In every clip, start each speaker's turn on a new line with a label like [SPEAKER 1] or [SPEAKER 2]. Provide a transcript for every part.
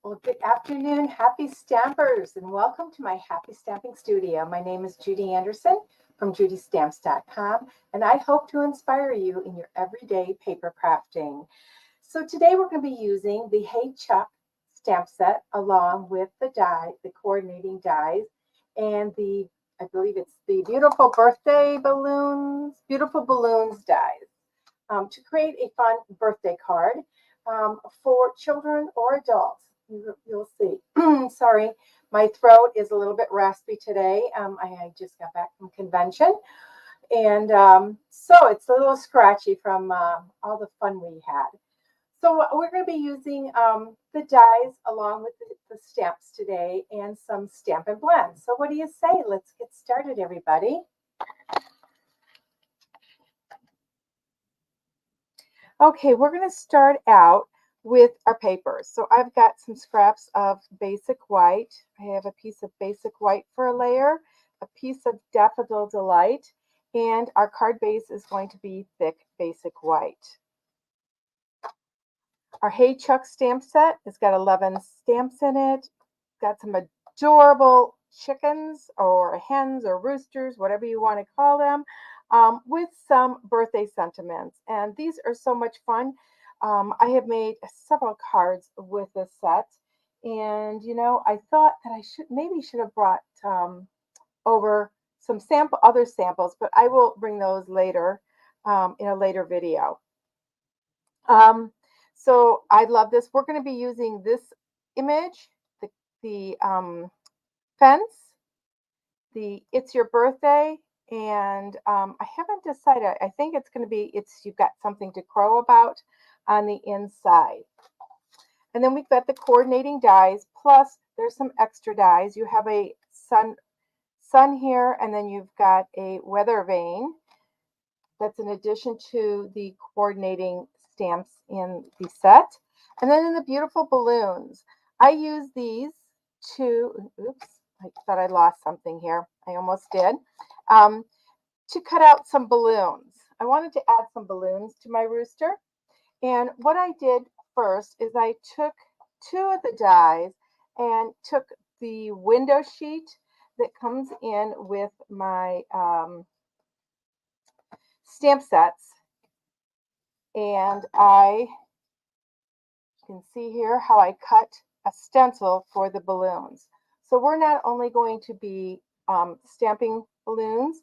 [SPEAKER 1] Well, good afternoon, happy stampers, and welcome to my Happy Stamping Studio. My name is Judy Anderson from judystamps.com, and I hope to inspire you in your everyday paper crafting. So today we're going to be using the Hey Chuck stamp set along with the die, the coordinating dies, and I believe it's the beautiful beautiful balloons dies to create a fun birthday card for children or adults. You'll see. Sorry, my throat is a little bit raspy today. I just got back from convention, and so it's a little scratchy from all the fun we had. So we're going to be using the dies along with the stamps today and some Stampin' Blends. So what do you say? Let's get started, everybody. Okay, we're going to start out with our papers. So I've got some scraps of basic white. I have a piece of basic white for a layer, a piece of Daffodil Delight, and our card base is going to be thick basic white. Our Hey Chuck stamp set has got 11 stamps in it. Got some adorable chickens or hens or roosters, whatever you want to call them, with some birthday sentiments. And these are so much fun. I have made several cards with this set. And, I thought that I should have brought over some other samples, but I will bring those later in a later video. So I love this. We're going to be using this image, the fence, the It's Your Birthday, and I haven't decided. I think it's going to be You've Got Something to Crow About on the inside. And then we've got the coordinating dies, plus there's some extra dies. You have a sun here, and then you've got a weather vane. That's in addition to the coordinating stamps in the set. And then in the beautiful balloons, I use these oops, I thought I lost something here. I almost did. To cut out some balloons. I wanted to add some balloons to my rooster. And what I did first is I took two of the dies and took the window sheet that comes in with my stamp sets, and I can see here how I cut a stencil for the balloons. So we're not only going to be stamping balloons,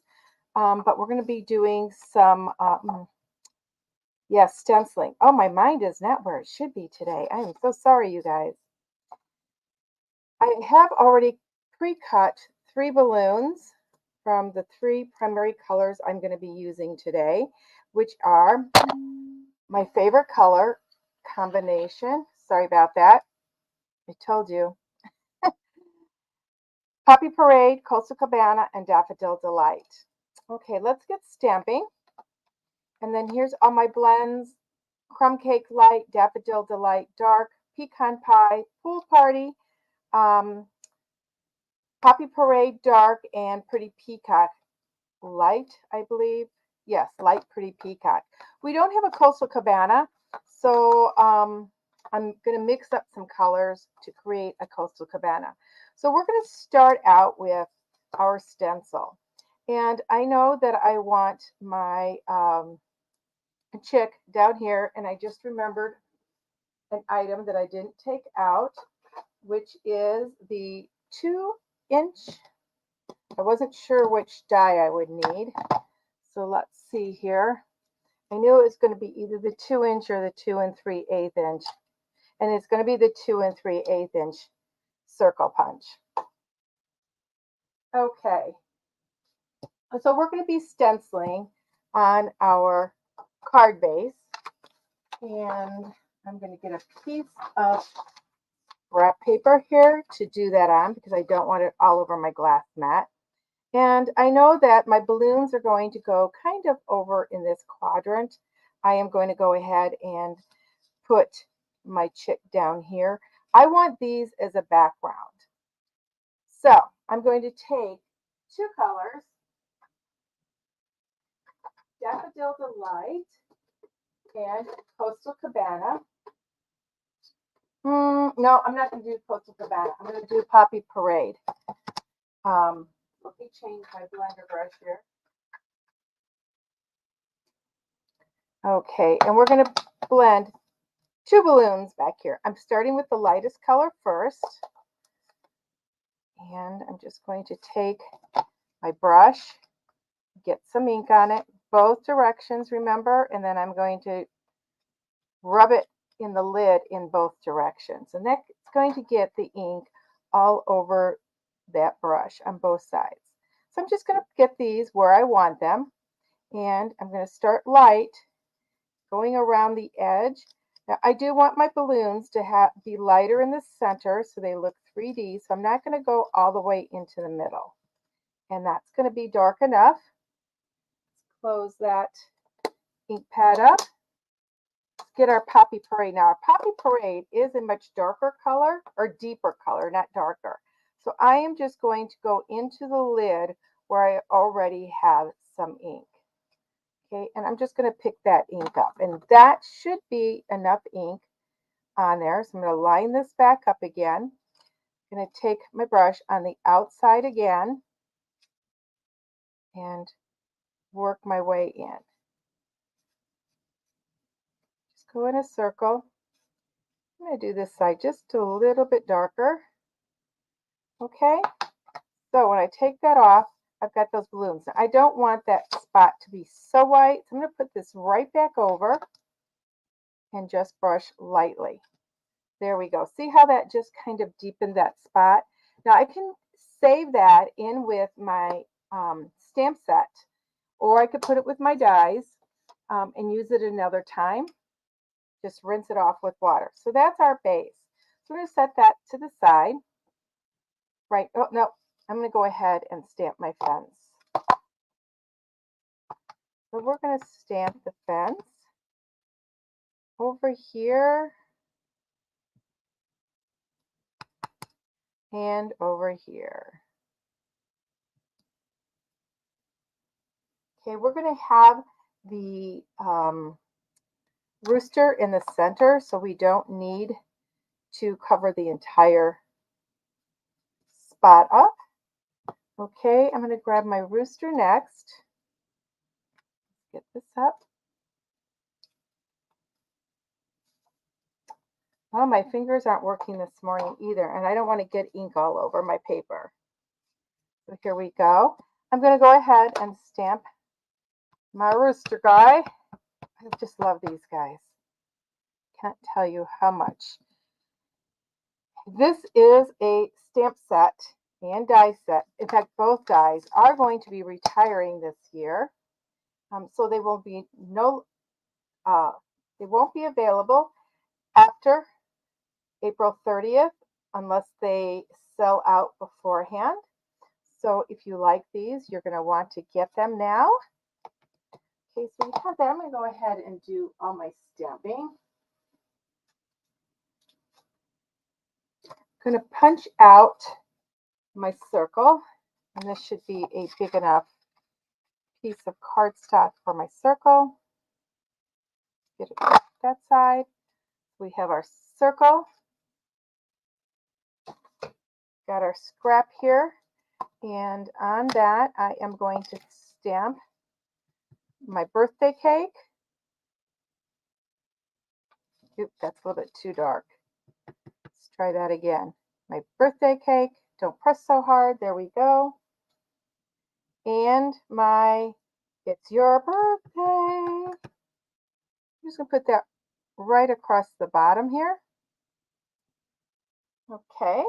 [SPEAKER 1] but we're going to be doing some, stenciling. Oh, my mind is not where it should be today. I am so sorry, you guys. I have already pre-cut 3 balloons from the 3 primary colors I'm going to be using today, which are my favorite color combination. Sorry about that. I told you. Poppy Parade, Coastal Cabana, and Daffodil Delight. Okay, let's get stamping. And then here's all my blends. Crumb Cake Light, Daffodil Delight Dark, Pecan Pie, Pool Party, Poppy Parade Dark, and Pretty Peacock Light, I believe. Yes, Light Pretty Peacock. We don't have a Coastal Cabana, so I'm going to mix up some colors to create a Coastal Cabana. So we're going to start out with our stencil. And I know that I want my chick down here, and I just remembered an item that I didn't take out, which is the 2-inch. I wasn't sure which die I would need. So let's see here. I knew it was going to be either the 2-inch or the 2 3/8 inch. And it's going to be the 2 3/8 inch circle punch. Okay. So we're going to be stenciling on our card base. And I'm going to get a piece of wrap paper here to do that on because I don't want it all over my glass mat. And I know that my balloons are going to go kind of over in this quadrant. I am going to go ahead and put my chick down here. I want these as a background. So I'm going to take 2 colors, Daffodil Delight and Coastal Cabana. No, I'm not going to do Coastal Cabana. I'm going to do Poppy Parade. Let me change my blender brush here. Okay, and we're going to blend 2 balloons back here. I'm starting with the lightest color first. And I'm just going to take my brush, get some ink on it, both directions, remember, and then I'm going to rub it in the lid in both directions. And that's going to get the ink all over that brush on both sides. So I'm just going to get these where I want them. And I'm going to start light, going around the edge. Now, I do want my balloons to be lighter in the center so they look 3D. So I'm not going to go all the way into the middle. And that's going to be dark enough. Close that ink pad up. Get our Poppy Parade. Now, our Poppy Parade is a much darker color, or deeper color, not darker. So I am just going to go into the lid where I already have some ink. Okay, and I'm just going to pick that ink up. And that should be enough ink on there. So I'm going to line this back up again. I'm going to take my brush on the outside again and work my way in. Just go in a circle. I'm going to do this side just a little bit darker. Okay, so when I take that off, I've got those balloons. Now, I don't want that spot to be so white, so I'm going to put this right back over and just brush lightly. There we go. See how that just kind of deepened that spot? Now I can save that in with my stamp set, or I could put it with my dies and use it another time. Just rinse it off with water. So that's our base. So we're going to set that to the side. Right. Oh, no. I'm going to go ahead and stamp my fence. So we're going to stamp the fence over here and over here. Okay, we're going to have the rooster in the center, so we don't need to cover the entire spot up. Okay, I'm going to grab my rooster next. Get this up. Oh, my fingers aren't working this morning either, and I don't want to get ink all over my paper. So here we go. I'm going to go ahead and stamp my rooster guy. I just love these guys. Can't tell you how much. This is a stamp set and die set. In fact, both dies are going to be retiring this year. So they will be they won't be available after April 30th unless they sell out beforehand. So if you like these, you're going to want to get them now. Okay, so we have that. I'm going to go ahead and do all my stamping. I'm going to punch out my circle, and this should be a big enough piece of cardstock for my circle. Get it off that side. We have our circle. Got our scrap here, and on that I am going to stamp my birthday cake. Oop, that's a little bit too dark. Let's try that again. My birthday cake. Don't press so hard. There we go. And my It's Your Birthday. I'm just going to put that right across the bottom here. Okay.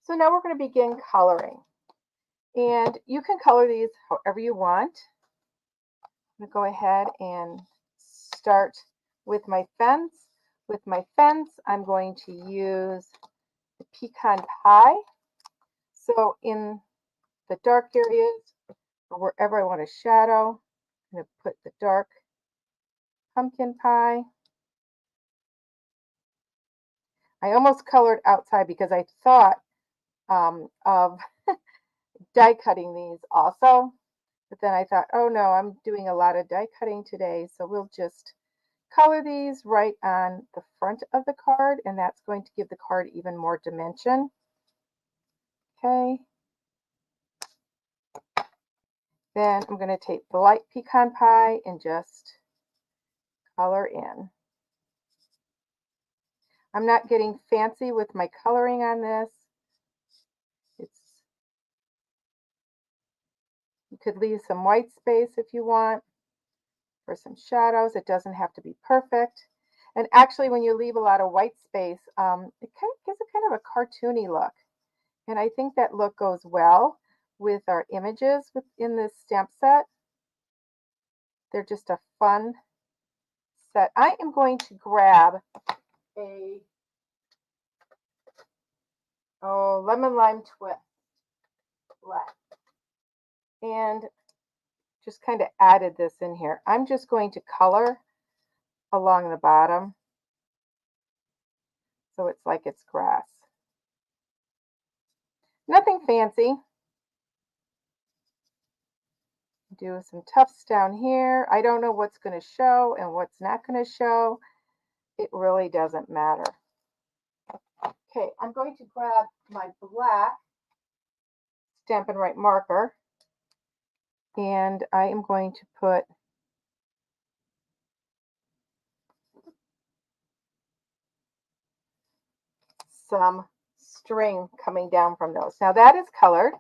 [SPEAKER 1] So now we're going to begin coloring. And you can color these however you want. I'm going to go ahead and start with my fence. With my fence, I'm going to use the pecan pie. So in the dark areas, or wherever I want a shadow, I'm going to put the dark pumpkin pie. I almost colored outside because I thought of die cutting these also. But then I thought, oh no, I'm doing a lot of die cutting today, so we'll just color these right on the front of the card, and that's going to give the card even more dimension. Okay. Then I'm going to take the light pecan pie and just color in. I'm not getting fancy with my coloring on this. You could leave some white space if you want for some shadows. It doesn't have to be perfect. And actually, when you leave a lot of white space, it kind of gives a kind of a cartoony look. And I think that look goes well with our images within this stamp set. They're just a fun set. I am going to grab a lemon lime twist and just kind of added this in here. I'm just going to color along the bottom so it's like it's grass. Nothing fancy. Do some tufts down here. I don't know what's going to show and what's not going to show. It really doesn't matter. Okay, I'm going to grab my black Stampin' Write marker, and I am going to put some string coming down from those. Now that is colored.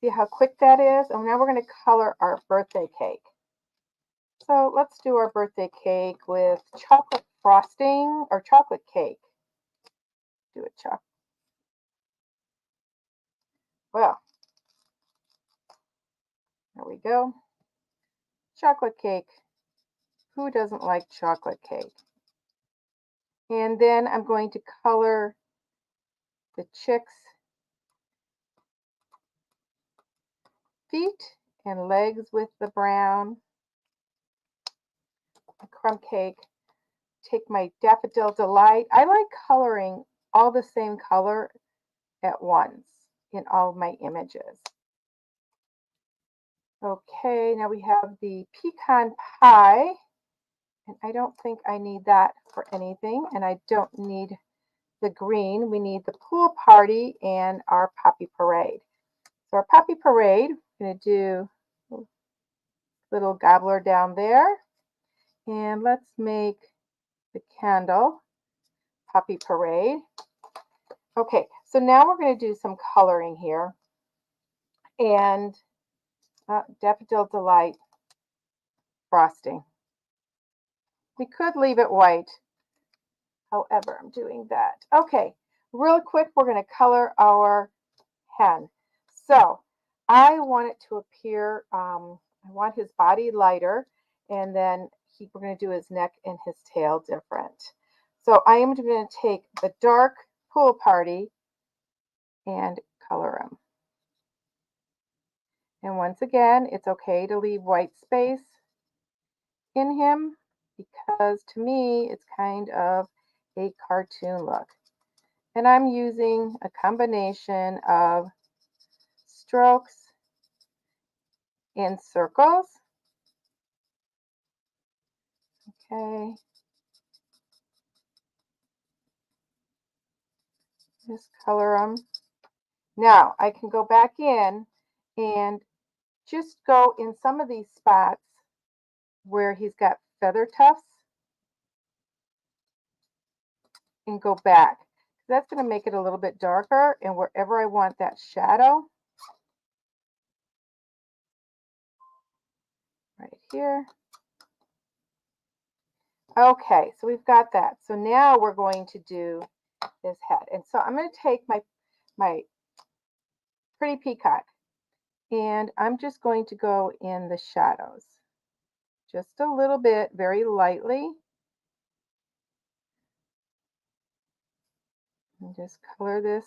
[SPEAKER 1] See how quick that is? And now we're going to color our birthday cake. So let's do our birthday cake with chocolate frosting or chocolate cake. Do it chocolate. Well, there we go. Chocolate cake. Who doesn't like chocolate cake? And then I'm going to color the chick's feet and legs with the brown. A crumb cake. Take my Daffodil Delight. I like coloring all the same color at once in all of my images. Okay, now we have the pecan pie, and I don't think I need that for anything, and I don't need the green. We need the pool party and our poppy parade. So our poppy parade, I'm going to do a little gobbler down there, and let's make the candle poppy parade. Okay, so now we're going to do some coloring here, and Daffodil Delight frosting. We could leave it white. However, I'm doing that. Okay, real quick, we're going to color our hen. So I want it to appear, I want his body lighter, and then we're going to do his neck and his tail different. So I am going to take the dark pool party and color him. And once again, it's okay to leave white space in him because to me, it's kind of a cartoon look. And I'm using a combination of strokes and circles. Okay. Just color them. Now I can go back in and just go in some of these spots where he's got feather tufts and go back. That's going to make it a little bit darker, and wherever I want that shadow, right here. Okay, so we've got that. So now we're going to do his head. And so I'm going to take my pretty peacock, and I'm just going to go in the shadows. Just a little bit, very lightly. And just color this.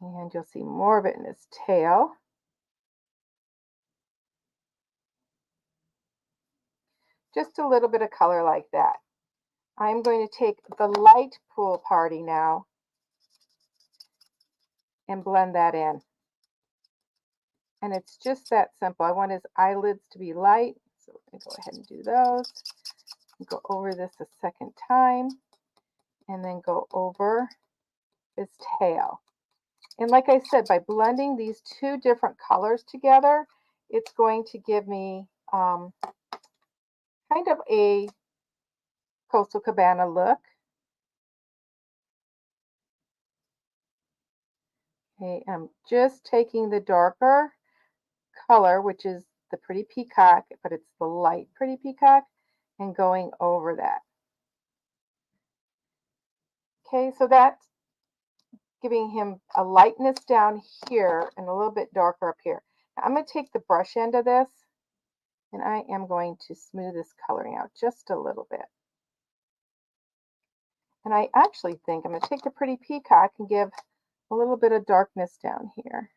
[SPEAKER 1] And you'll see more of it in his tail. Just a little bit of color like that. I'm going to take the light pool party now and blend that in. And it's just that simple. I want his eyelids to be light. So I'm going to go ahead and do those. Go over this a second time. And then go over his tail. And like I said, by blending these two different colors together, it's going to give me kind of a Coastal Cabana look. Okay, I'm just taking the darker color, which is the Pretty Peacock, but it's the light Pretty Peacock, and going over that. Okay, so that's giving him a lightness down here and a little bit darker up here. Now I'm going to take the brush end of this and I am going to smooth this coloring out just a little bit. And I actually think I'm going to take the Pretty Peacock and give a little bit of darkness down here.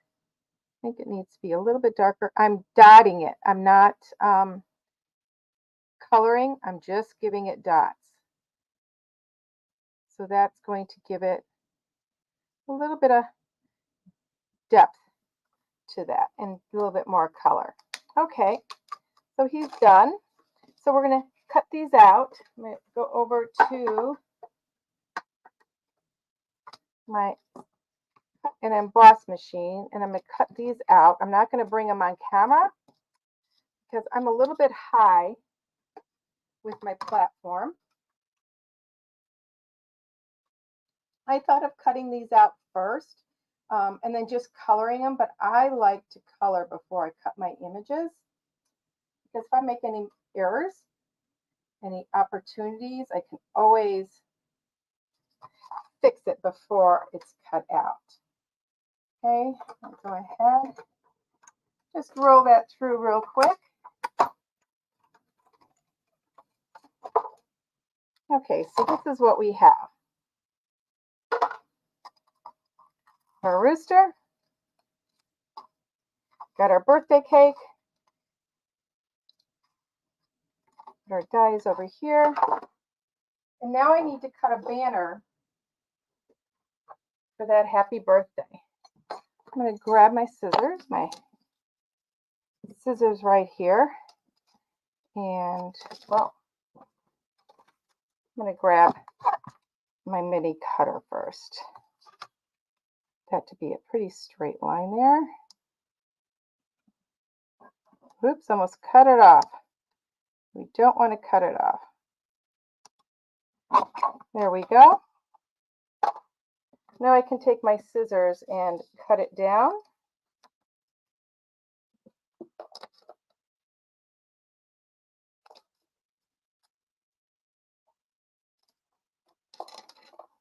[SPEAKER 1] I think it needs to be a little bit darker. I'm dotting it. I'm not coloring. I'm just giving it dots. So that's going to give it a little bit of depth to that and a little bit more color. Okay, so he's done. So we're going to cut these out. I'm going to go over to my an emboss machine and I'm going to cut these out. I'm not going to bring them on camera because I'm a little bit high with my platform. I thought of cutting these out first and then just coloring them, but I like to color before I cut my images because if I make any errors, any opportunities, I can always fix it before it's cut out. Okay, I'll go ahead, just roll that through real quick. Okay, so this is what we have. Our rooster, got our birthday cake, our dies over here, and now I need to cut a banner for that happy birthday. I'm going to grab my scissors right here, and well, I'm going to grab my mini cutter first. That to be a pretty straight line there. Oops, almost cut it off. We don't want to cut it off. There we go. Now I can take my scissors and cut it down.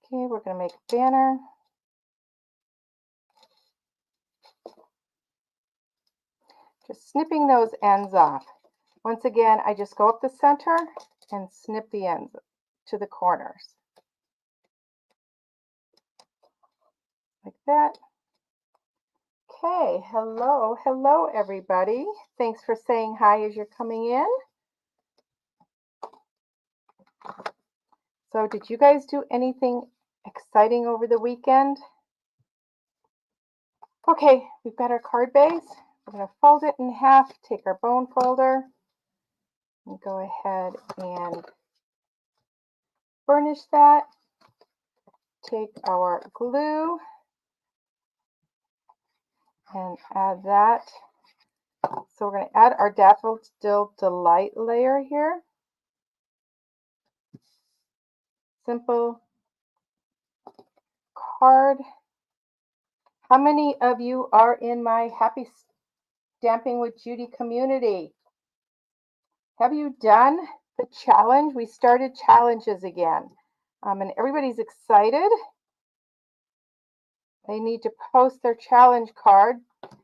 [SPEAKER 1] Okay, we're going to make a banner. Just snipping those ends off. Once again, I just go up the center and snip the ends to the corners. Like that. Okay, hello everybody. Thanks for saying hi as you're coming in. So did you guys do anything exciting over the weekend? Okay, we've got our card base. We're going to fold it in half, take our bone folder, and go ahead and burnish that. Take our glue and add that. So we're going to add our Daffodil Delight layer here. Simple card. How many of you are in my Happy Stamping with Judy community? Have you done the challenge? We started challenges again, and everybody's excited. They need to post their challenge card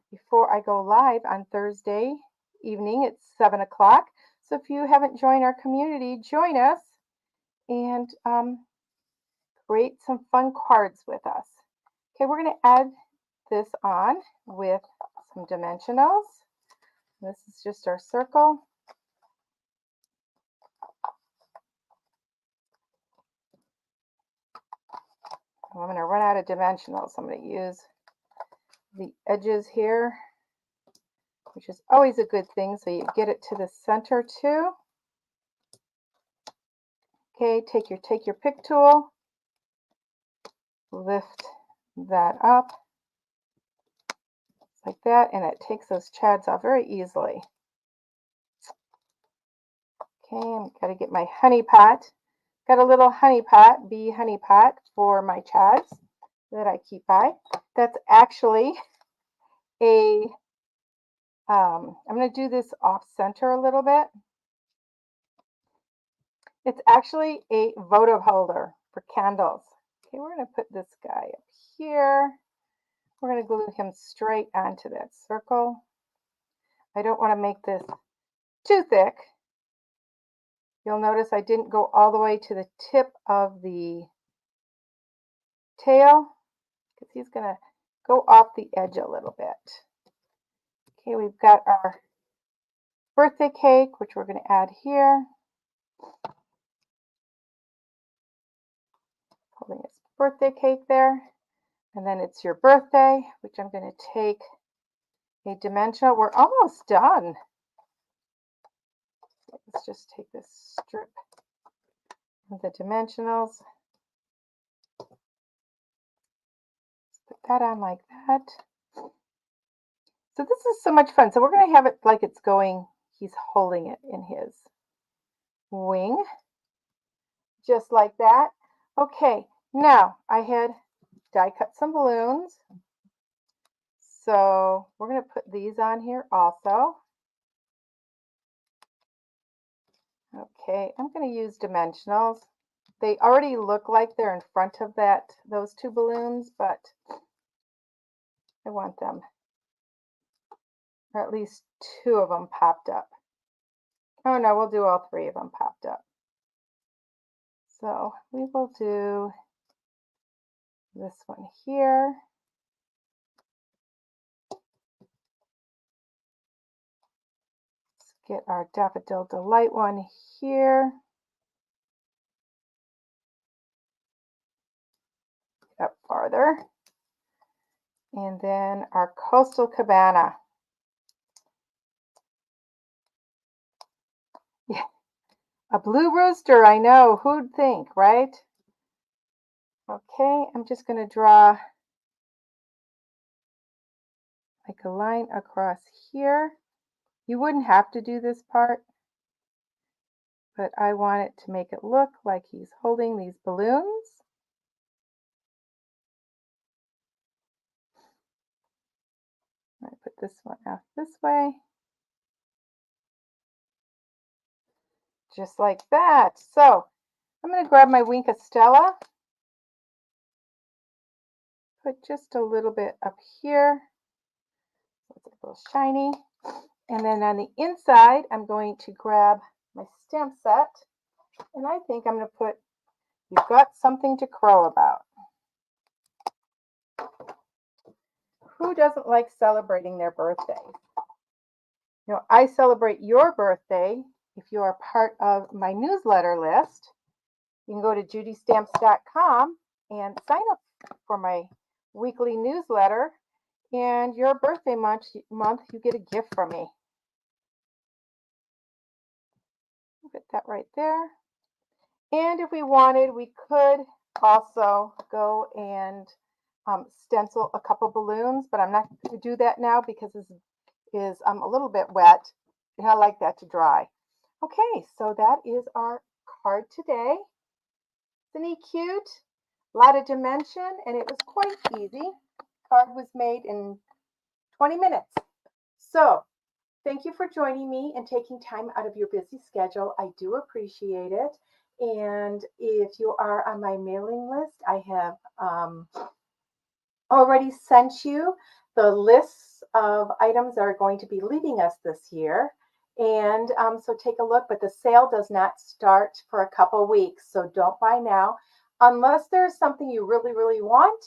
[SPEAKER 1] before I go live on Thursday evening at 7 o'clock. So if you haven't joined our community, join us and create some fun cards with us. Okay, we're going to add this on with some dimensionals. This is just our circle. I'm going to run out of dimensionals. So I'm going to use the edges here which is always a good thing. So you get it to the center too. Okay, take your pick tool, lift that up like that, and it takes those chads off very easily. Okay, I've got to get my honey pot. Got a little honey pot, bee honey pot for my chads that I keep by. That's actually a, I'm going to do this off center a little bit. It's actually a votive holder for candles. Okay, we're going to put this guy up here. We're going to glue him straight onto that circle. I don't want to make this too thick. You'll notice I didn't go all the way to the tip of the tail because he's going to go off the edge a little bit. Okay, we've got our birthday cake, which we're going to add here. Holding his birthday cake there. And then it's your birthday, which I'm going to take a dimensional. We're almost done. Let's just take this strip of the dimensionals. Let's put that on like that. So this is so much fun. So we're going to have it like it's going, he's holding it in his wing, just like that. Okay, now I had die cut some balloons. So we're going to put these on here also. Okay, I'm going to use dimensionals. They already look like they're in front of those two balloons, but I want them, or at least two of them popped up. Oh no, we'll do all three of them popped up. So we will do this one here. Let's get our Daffodil Delight one here. Get up farther. And then our Coastal Cabana. Yeah, a blue rooster, I know, who'd think, right? Okay, I'm just going to draw like a line across here. You wouldn't have to do this part, but I want it to make it look like he's holding these balloons. I put this one out this way. Just like that. So I'm going to grab my Wink of Stella. Put just a little bit up here. So it's a little shiny. And then on the inside, I'm going to grab my stamp set. And I think I'm going to put, "You've got something to crow about." Who doesn't like celebrating their birthday? You know, I celebrate your birthday if you are part of my newsletter list. You can go to judystamps.com and sign up for my weekly newsletter. And your birthday month, you get a gift from me. Put that right there. And if we wanted, we could also go and stencil a couple balloons, but I'm not going to do that now because this is a little bit wet, and I like that to dry. Okay, so that is our card today. Isn't he cute? A lot of dimension, and it was quite easy. Card was made in 20 minutes. So thank you for joining me and taking time out of your busy schedule. I do appreciate it. And if you are on my mailing list, I have already sent you the lists of items that are going to be leaving us this year. And so take a look, but the sale does not start for a couple weeks. So don't buy now unless there's something you really, really want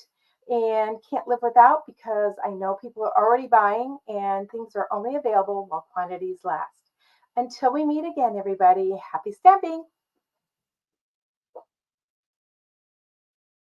[SPEAKER 1] and can't live without, because I know people are already buying and things are only available while quantities last. Until we meet again, everybody, happy stamping.